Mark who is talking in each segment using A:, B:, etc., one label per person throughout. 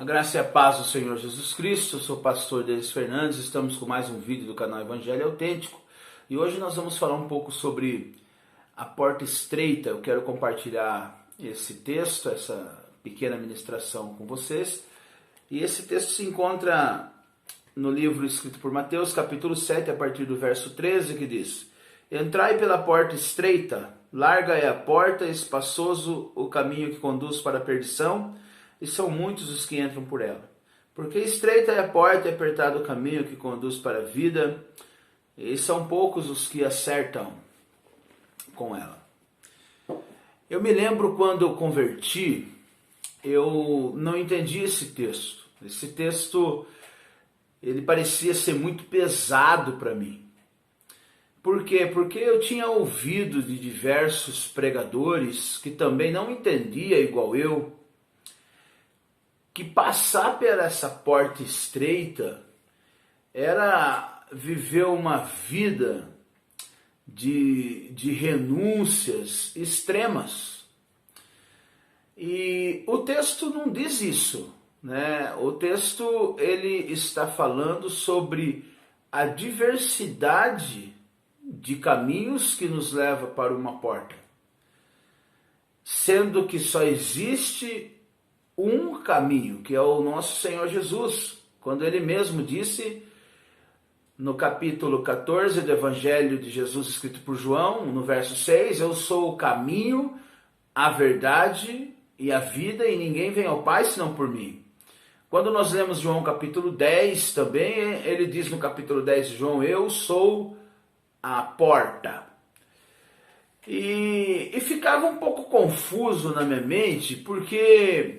A: A graça e a paz do Senhor Jesus Cristo. Eu sou o pastor Denis Fernandes, estamos com mais um vídeo do canal Evangelho Autêntico e hoje nós vamos falar um pouco sobre a porta estreita. Eu quero compartilhar esse texto, essa pequena ministração com vocês, e esse texto se encontra no livro escrito por Mateus, capítulo 7, a partir do verso 13, que diz: Entrai pela porta estreita, larga é a porta, espaçoso o caminho que conduz para a perdição, e são muitos os que entram por ela. Porque estreita é a porta e apertado o caminho que conduz para a vida, e são poucos os que acertam com ela. Eu me lembro quando eu converti, eu não entendi esse texto. Esse texto, ele parecia ser muito pesado para mim. Por quê? Porque eu tinha ouvido de diversos pregadores que também não entendia igual eu, que passar por essa porta estreita era viver uma vida de renúncias extremas. E o texto não diz isso, né? O texto ele está falando sobre a diversidade de caminhos que nos leva para uma porta, sendo que só existe um caminho, que é o nosso Senhor Jesus, quando ele mesmo disse no capítulo 14 do Evangelho de Jesus escrito por João, no verso 6, eu sou o caminho, a verdade e a vida, e ninguém vem ao Pai senão por mim. Quando nós lemos João capítulo 10 também, ele diz no capítulo 10 de João, eu sou a porta. E ficava um pouco confuso na minha mente, porque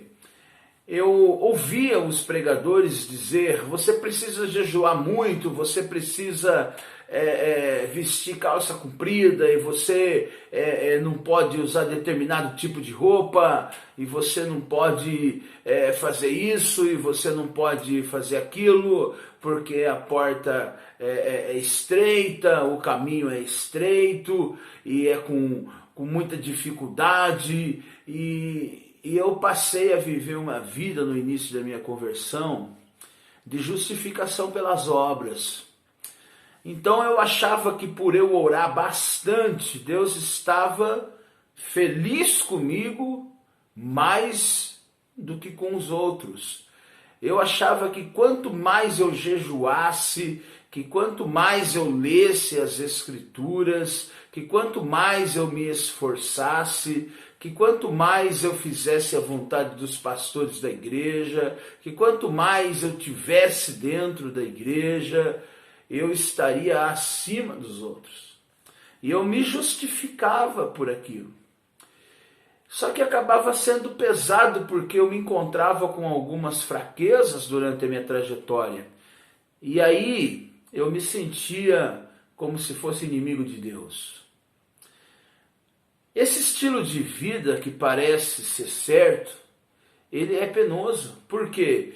A: eu ouvia os pregadores dizer, você precisa jejuar muito, você precisa vestir calça comprida, e você não pode usar determinado tipo de roupa, e você não pode fazer isso, e você não pode fazer aquilo, porque a porta é estreita, o caminho é estreito, e é com muita dificuldade, e eu passei a viver uma vida no início da minha conversão de justificação pelas obras. Então eu achava que por eu orar bastante, Deus estava feliz comigo mais do que com os outros. Eu achava que quanto mais eu jejuasse, que quanto mais eu lesse as Escrituras, que quanto mais eu me esforçasse, que quanto mais eu fizesse a vontade dos pastores da igreja, que quanto mais eu tivesse dentro da igreja, eu estaria acima dos outros. E eu me justificava por aquilo. Só que acabava sendo pesado porque eu me encontrava com algumas fraquezas durante a minha trajetória. E aí eu me sentia como se fosse inimigo de Deus. Esse estilo de vida que parece ser certo, ele é penoso. Por quê?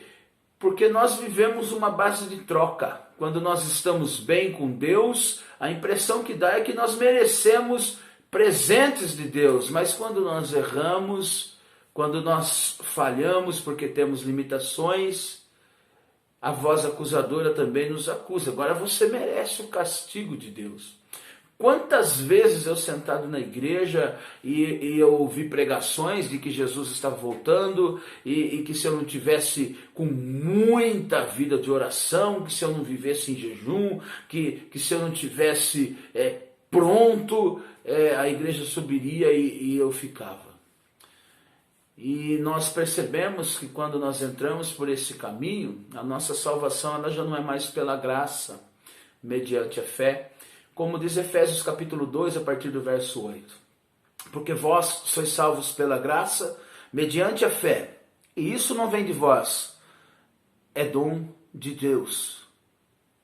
A: Porque nós vivemos uma base de troca. Quando nós estamos bem com Deus, a impressão que dá é que nós merecemos presentes de Deus. Mas quando nós erramos, quando nós falhamos porque temos limitações, a voz acusadora também nos acusa. Agora você merece o castigo de Deus. Quantas vezes eu sentado na igreja e eu ouvi pregações de que Jesus estava voltando e que se eu não tivesse com muita vida de oração, que se eu não vivesse em jejum, que se eu não tivesse pronto, a igreja subiria e eu ficava. E nós percebemos que quando nós entramos por esse caminho, a nossa salvação ela já não é mais pela graça, mediante a fé, como diz Efésios capítulo 2, a partir do verso 8. Porque vós sois salvos pela graça, mediante a fé. E isso não vem de vós, é dom de Deus.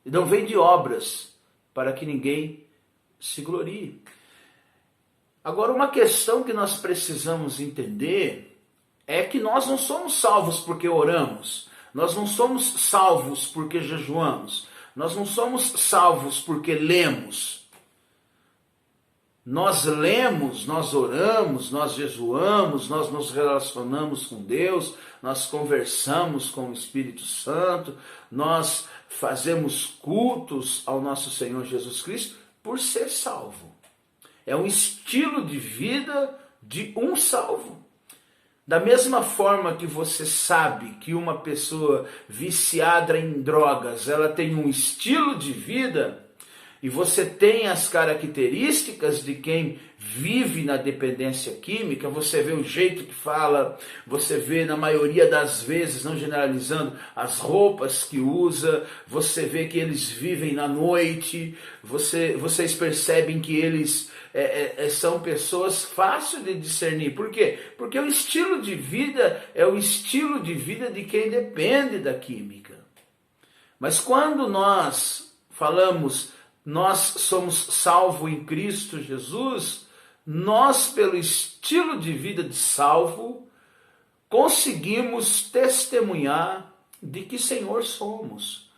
A: E não vem de obras, para que ninguém se glorie. Agora, uma questão que nós precisamos entender é que nós não somos salvos porque oramos. Nós não somos salvos porque jejuamos. Nós não somos salvos porque lemos. Nós lemos, nós oramos, nós jejuamos, nós nos relacionamos com Deus, nós conversamos com o Espírito Santo, nós fazemos cultos ao nosso Senhor Jesus Cristo por ser salvo. É um estilo de vida de um salvo. Da mesma forma que você sabe que uma pessoa viciada em drogas, ela tem um estilo de vida, e você tem as características de quem vive na dependência química, você vê o jeito que fala, você vê na maioria das vezes, não generalizando, as roupas que usa, você vê que eles vivem na noite, vocês percebem que eles são pessoas fáceis de discernir. Por quê? Porque o estilo de vida é o estilo de vida de quem depende da química. Mas quando nós falamos nós somos salvos em Cristo Jesus, nós, pelo estilo de vida de salvo, conseguimos testemunhar de que Senhor somos.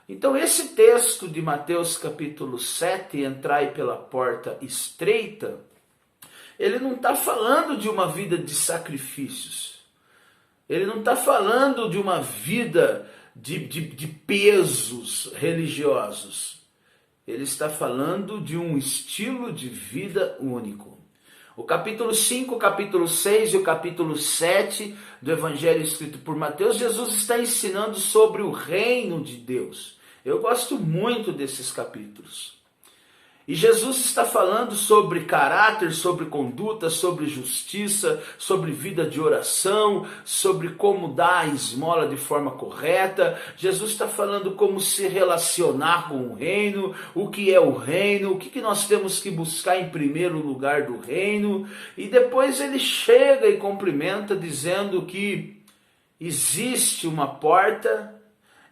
A: Então esse texto de Mateus capítulo 7, entrai pela porta estreita, ele não está falando de uma vida de sacrifícios. Ele não está falando de uma vida de pesos religiosos. Ele está falando de um estilo de vida único. O capítulo 5, o capítulo 6 e o capítulo 7 do Evangelho escrito por Mateus, Jesus está ensinando sobre o reino de Deus. Eu gosto muito desses capítulos. E Jesus está falando sobre caráter, sobre conduta, sobre justiça, sobre vida de oração, sobre como dar a esmola de forma correta. Jesus está falando como se relacionar com o reino, o que é o reino, o que nós temos que buscar em primeiro lugar do reino. E depois ele chega e cumprimenta dizendo que existe uma porta,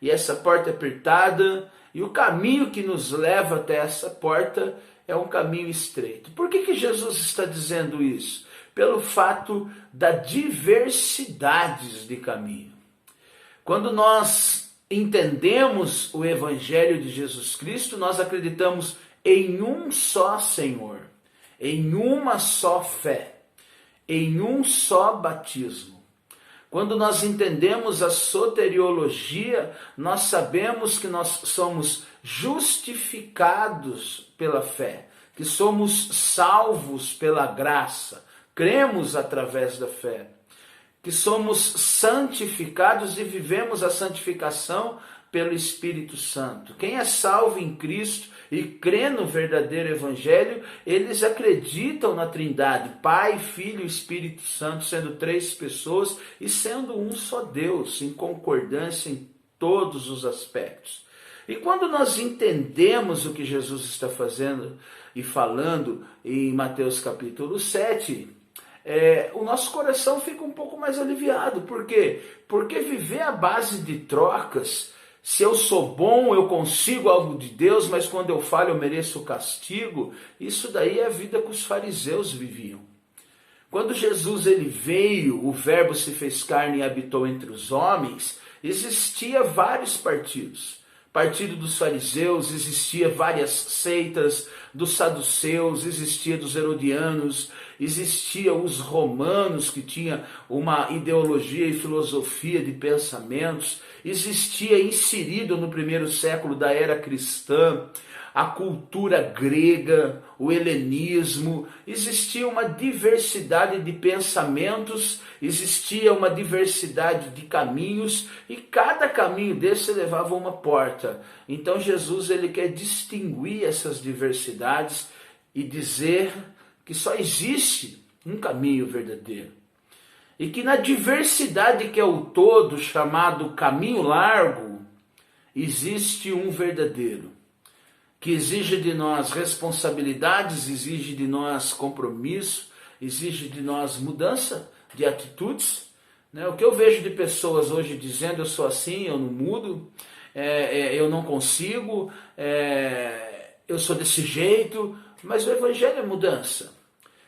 A: e essa porta é apertada, e o caminho que nos leva até essa porta é um caminho estreito. Por que Jesus está dizendo isso? Pelo fato da diversidade de caminho. Quando nós entendemos o Evangelho de Jesus Cristo, nós acreditamos em um só Senhor, em uma só fé, em um só batismo. Quando nós entendemos a soteriologia, nós sabemos que nós somos justificados pela fé, que somos salvos pela graça, cremos através da fé, que somos santificados e vivemos a santificação pelo Espírito Santo. Quem é salvo em Cristo e crê no verdadeiro Evangelho, eles acreditam na Trindade, Pai, Filho e Espírito Santo, sendo três pessoas e sendo um só Deus, em concordância em todos os aspectos. E quando nós entendemos o que Jesus está fazendo e falando em Mateus capítulo 7, o nosso coração fica um pouco mais aliviado. Por quê? Porque viver à base de trocas, se eu sou bom, eu consigo algo de Deus, mas quando eu falho eu mereço o castigo, isso daí é a vida que os fariseus viviam. Quando Jesus ele veio, o verbo se fez carne e habitou entre os homens, existia vários partidos. Partido dos fariseus, existia várias seitas, dos saduceus, existia dos herodianos, existia os romanos que tinham uma ideologia e filosofia de pensamentos, existia inserido no primeiro século da era cristã a cultura grega, o helenismo, existia uma diversidade de pensamentos, existia uma diversidade de caminhos e cada caminho desse levava a uma porta. Então Jesus ele quer distinguir essas diversidades e dizer que só existe um caminho verdadeiro. E que na diversidade que é o todo, chamado caminho largo, existe um verdadeiro, que exige de nós responsabilidades, exige de nós compromisso, exige de nós mudança de atitudes. O que eu vejo de pessoas hoje dizendo eu sou assim, eu não mudo, eu não consigo, eu sou desse jeito, mas o Evangelho é mudança.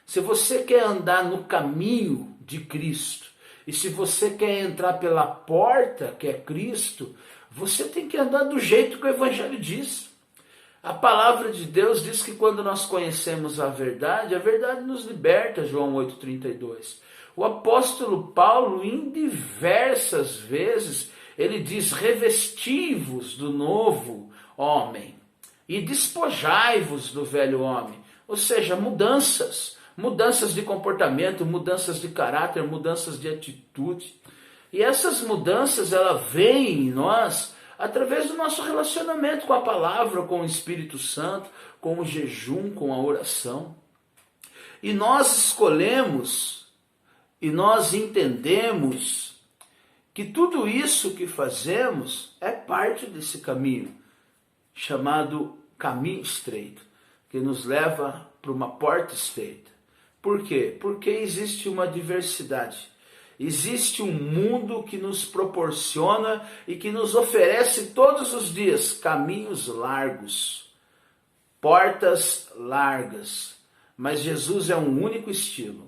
A: Se você quer andar no caminho de Cristo, e se você quer entrar pela porta que é Cristo, você tem que andar do jeito que o Evangelho diz. A palavra de Deus diz que quando nós conhecemos a verdade nos liberta, João 8,32. O apóstolo Paulo, em diversas vezes, ele diz: revesti-vos do novo homem e despojai-vos do velho homem. Ou seja, mudanças de comportamento, mudanças de caráter, mudanças de atitude. E essas mudanças, elas vêm em nós através do nosso relacionamento com a palavra, com o Espírito Santo, com o jejum, com a oração. E nós escolhemos e nós entendemos que tudo isso que fazemos é parte desse caminho, chamado caminho estreito, que nos leva para uma porta estreita. Por quê? Porque existe uma diversidade. Existe um mundo que nos proporciona e que nos oferece todos os dias caminhos largos, portas largas. Mas Jesus é um único estilo.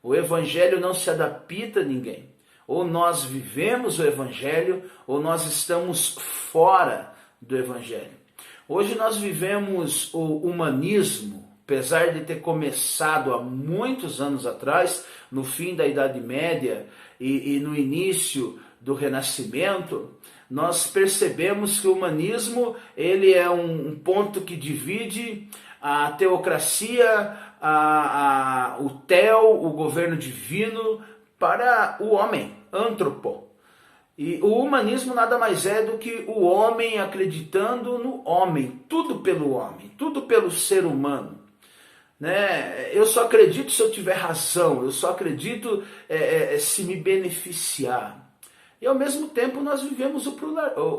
A: O Evangelho não se adapta a ninguém. Ou nós vivemos o Evangelho, ou nós estamos fora do Evangelho. Hoje nós vivemos o humanismo, apesar de ter começado há muitos anos atrás, no fim da Idade Média e no início do Renascimento, nós percebemos que o humanismo ele é um ponto que divide a teocracia, o theo, o governo divino, para o homem, antropo. E o humanismo nada mais é do que o homem acreditando no homem, tudo pelo homem, tudo pelo ser humano. Né? Eu só acredito se eu tiver razão, eu só acredito se me beneficiar. E ao mesmo tempo nós vivemos o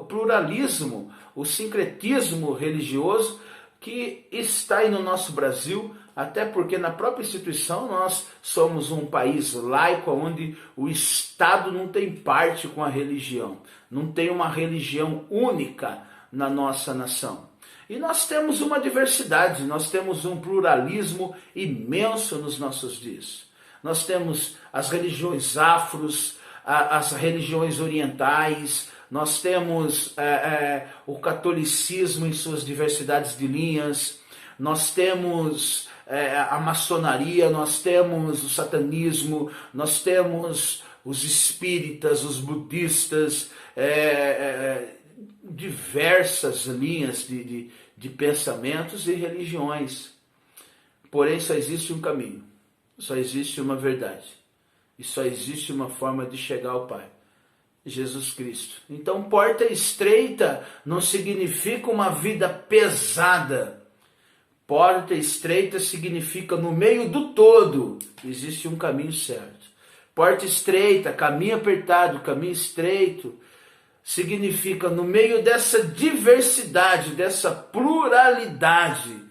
A: pluralismo, o sincretismo religioso que está aí no nosso Brasil, até porque na própria instituição nós somos um país laico, onde o Estado não tem parte com a religião, não tem uma religião única na nossa nação. E nós temos uma diversidade, nós temos um pluralismo imenso nos nossos dias. Nós temos as religiões afros, as religiões orientais, nós temos o catolicismo em suas diversidades de linhas, nós temos a maçonaria, nós temos o satanismo, nós temos os espíritas, os budistas, diversas linhas de pensamentos e religiões. Porém, só existe um caminho, só existe uma verdade e só existe uma forma de chegar ao Pai: Jesus Cristo. Então, porta estreita não significa uma vida pesada. Porta estreita significa no meio do todo existe um caminho certo. Porta estreita, caminho apertado, caminho estreito, significa no meio dessa diversidade, dessa pluralidade,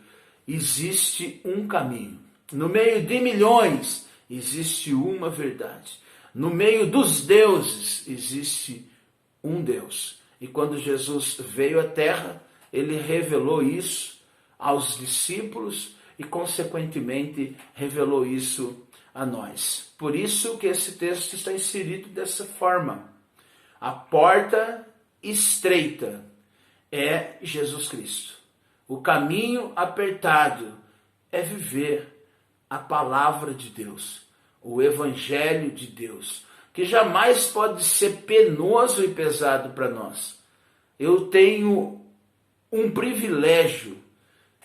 A: existe um caminho. No meio de milhões, existe uma verdade. No meio dos deuses, existe um Deus. E quando Jesus veio à Terra, ele revelou isso aos discípulos e, consequentemente, revelou isso a nós. Por isso que esse texto está inserido dessa forma. A porta estreita é Jesus Cristo. O caminho apertado é viver a palavra de Deus, o Evangelho de Deus, que jamais pode ser penoso e pesado para nós. Eu tenho um privilégio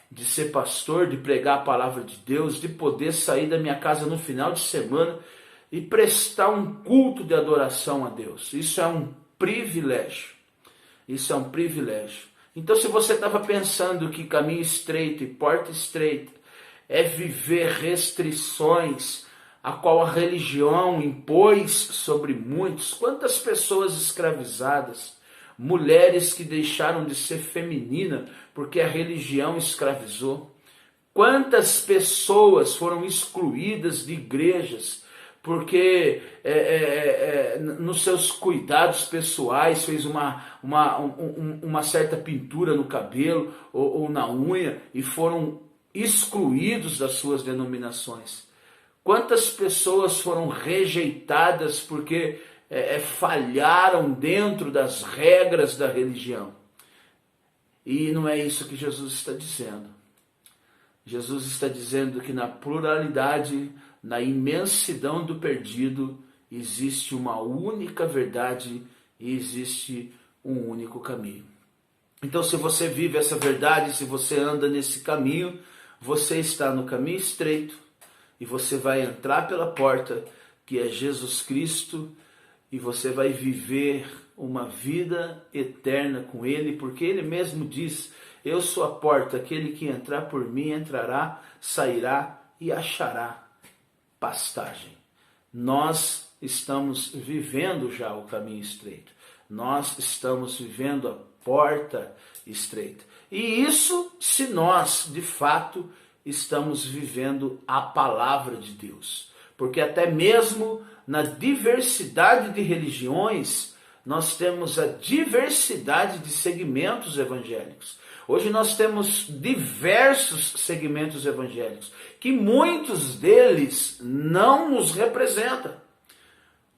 A: de ser pastor, de pregar a palavra de Deus, de poder sair da minha casa no final de semana e prestar um culto de adoração a Deus. Isso é um privilégio. Isso é um privilégio. Então, se você estava pensando que caminho estreito e porta estreita é viver restrições a qual a religião impôs sobre muitos, quantas pessoas escravizadas, mulheres que deixaram de ser feminina porque a religião escravizou, quantas pessoas foram excluídas de igrejas porque nos seus cuidados pessoais fez uma certa pintura no cabelo ou na unha e foram excluídos das suas denominações. Quantas pessoas foram rejeitadas porque falharam dentro das regras da religião. E não é isso que Jesus está dizendo. Jesus está dizendo que na pluralidade, na imensidão do perdido, existe uma única verdade e existe um único caminho. Então, se você vive essa verdade, se você anda nesse caminho, você está no caminho estreito e você vai entrar pela porta, que é Jesus Cristo, e você vai viver uma vida eterna com Ele, porque Ele mesmo diz: eu sou a porta, aquele que entrar por mim entrará, sairá e achará pastagem. Nós estamos vivendo já o caminho estreito. Nós estamos vivendo a porta estreita. E isso se nós, de fato, estamos vivendo a palavra de Deus. Porque até mesmo na diversidade de religiões, nós temos a diversidade de segmentos evangélicos. Hoje nós temos diversos segmentos evangélicos, que muitos deles não nos representam.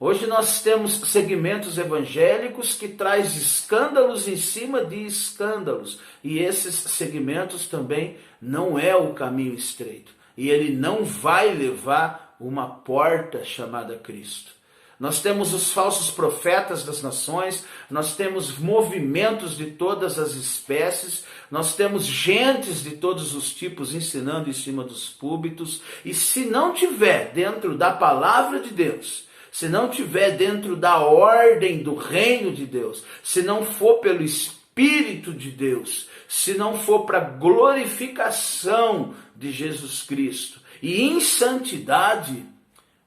A: Hoje nós temos segmentos evangélicos que traz escândalos em cima de escândalos. E esses segmentos também não é o caminho estreito. E ele não vai levar uma porta chamada Cristo. Nós temos os falsos profetas das nações, nós temos movimentos de todas as espécies, nós temos gentes de todos os tipos ensinando em cima dos púlpitos, e se não tiver dentro da palavra de Deus, se não tiver dentro da ordem do reino de Deus, se não for pelo Espírito de Deus, se não for para a glorificação de Jesus Cristo e em santidade,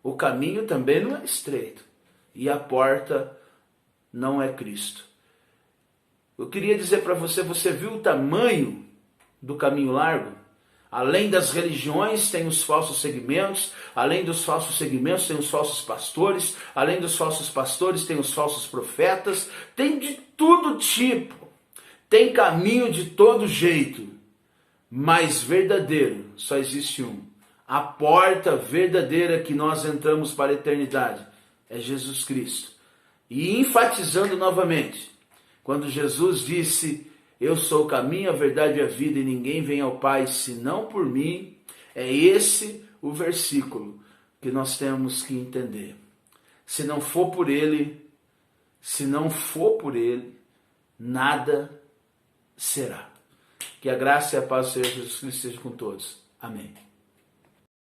A: o caminho também não é estreito e a porta não é Cristo. Eu queria dizer para você, você viu o tamanho do caminho largo? Além das religiões, tem os falsos segmentos, além dos falsos segmentos, tem os falsos pastores, além dos falsos pastores, tem os falsos profetas, tem de todo tipo, tem caminho de todo jeito, mas verdadeiro só existe um. A porta verdadeira que nós entramos para a eternidade é Jesus Cristo. E enfatizando novamente, quando Jesus disse: eu sou o caminho, a verdade e a vida, e ninguém vem ao Pai senão por mim, é esse o versículo que nós temos que entender. Se não for por Ele, nada será. Que a graça e a paz do Senhor Jesus Cristo estejam com todos. Amém.